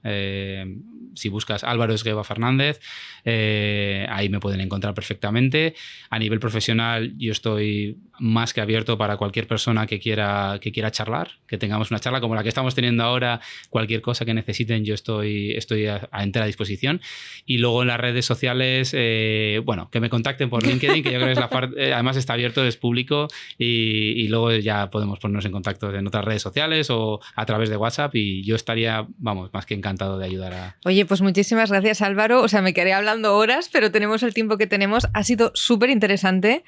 Si buscas Álvaro Esgueva Fernández, ahí me pueden encontrar perfectamente. A nivel profesional yo estoy más que abierto para cualquier persona que quiera charlar, que tengamos una charla como la que estamos teniendo ahora. Cualquier cosa que necesiten yo estoy a entera disposición. Y luego en las redes sociales, que me contacten por LinkedIn, que yo creo que es la parte, además está abierto, es público, y luego ya podemos ponernos en contacto en otras redes sociales o a través de WhatsApp, y yo estaría, más que encantado de ayudar a... Oye, pues muchísimas gracias, Álvaro. O sea, me quedé hablando horas, pero tenemos el tiempo que tenemos. Ha sido súper interesante,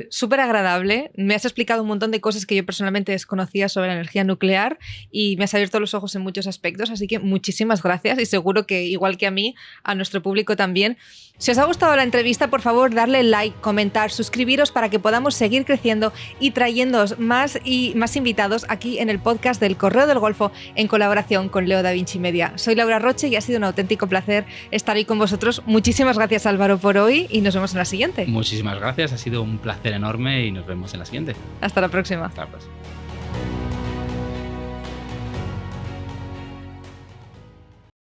súper agradable. Me has explicado un montón de cosas que yo personalmente desconocía sobre la energía nuclear y me has abierto los ojos en muchos aspectos, así que muchísimas gracias, y seguro que igual que a mí, a nuestro público también. Si os ha gustado la entrevista, por favor, darle like, comentar, suscribiros para que podamos seguir creciendo y trayéndoos más y más invitados aquí en el podcast del Correo del Golfo en colaboración con Leo Da Vinci Media. Soy Laura Roche y ha sido un auténtico placer estar ahí con vosotros. Muchísimas gracias, Álvaro, por hoy, y nos vemos en la siguiente. Muchísimas gracias, ha sido un placer enorme y nos vemos en la siguiente. Hasta la próxima. Hasta la próxima.